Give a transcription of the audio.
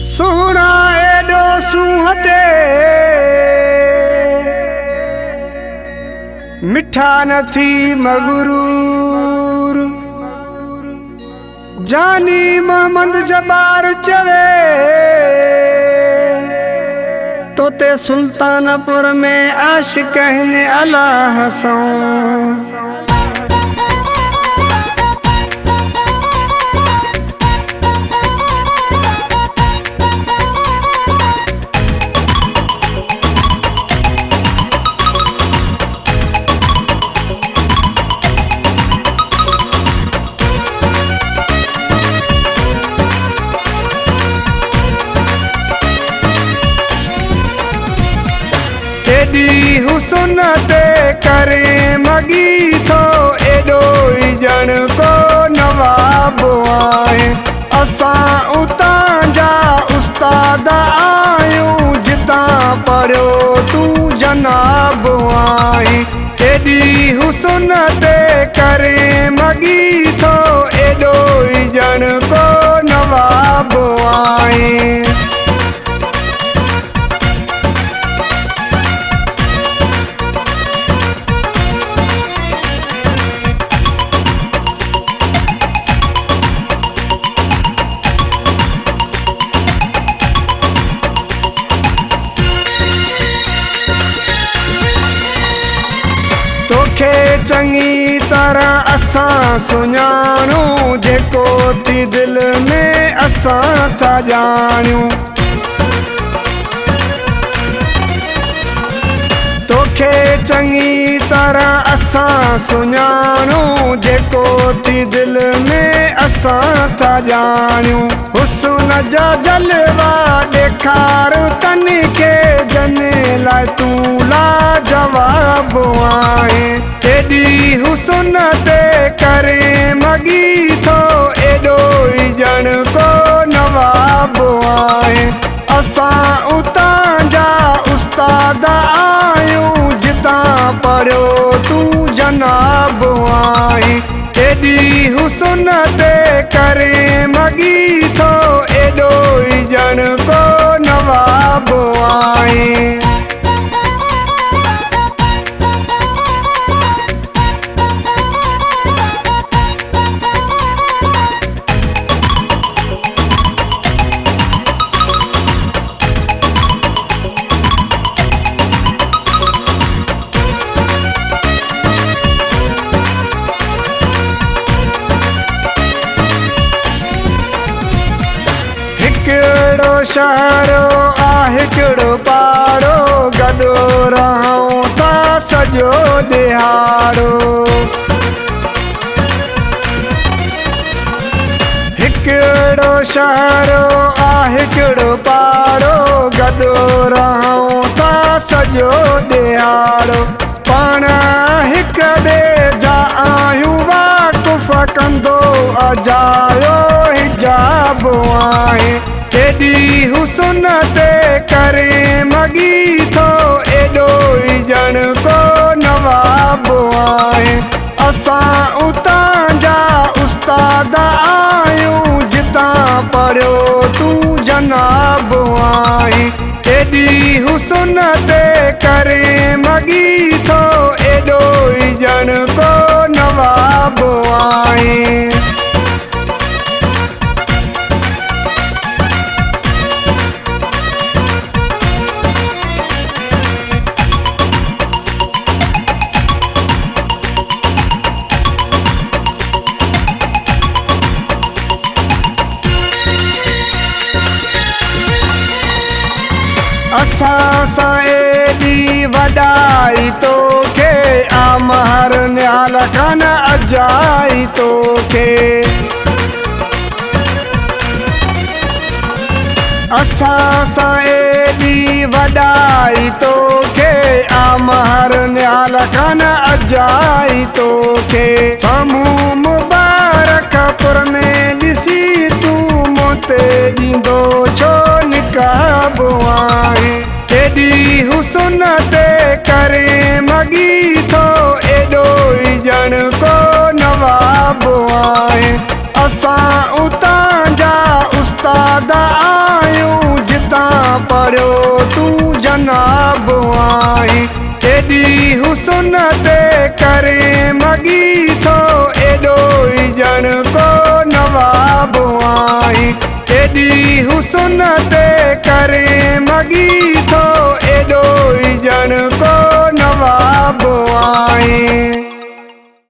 सोना एडो सुहते मिठा नथी मगरूर जानी मोहम्मद जबार चवे तोते सुल्तानपुर में आशिक कहने अल्लाह सौ एडी हुसन ते करे मगी थो एडो ही जन को नवाब आए असां उतां जा उस्ताद आयूं जितां पढ़ियो तू जनाब आई एडी हुसन ते करे मगी थो एडो ही जन को नवाब आए चंगी तरह असां सुञाणूं जेको थी दिल में असां था ॼाणूं तोखे चंगी तरह असां सुञाणूं जेको थी दिल में असां था ॼाणूं हुस्न जा जलवा ॾेखार तन खे जन लाइ तूं लाजवाब आहीं एडी हुसन ते करे मगी थो एडो ही जन को नवाब आए असां उतां जा उस्ताद आयूं जितां पढ़ियो तू जनाब आई एडी हुसन ते करे मगी थो एडो ही जन को नवाब आए शहरो आहे किड़ो पाड़ो गॾो रहूं था सॼो दिहाड़ो हिकिड़ो शहरो आहे किड़ो पाड़ो गॾो रहूं था सॼो दिहाड़ो पाण हिक ॿिए जा आहियूं वाक़ुफ़ कंदो अजायो हिजाब आहे एडी हुसन ते करे मगी थो एडो ही जन को नवाब आए असां उतां जा उस्ताद आयूं जितां पढ़ियो तू जनाब आई एडी हुसन ते करे मगी थो एडो ही जन को नवाब आए असां सां एडी वॾाई तोखे आमहर न्याल खान अजाई तोखे असां सां एडी वॾाई तोखे आमहर न्याल खान अजाई तोखे साम्हूं मुबारकपुर में ॾिसी तूं मोते ॾींदो छो निकाब आई एडी हुसन ते करे मगी थो एडो ही जन को नवाब आए असां उतां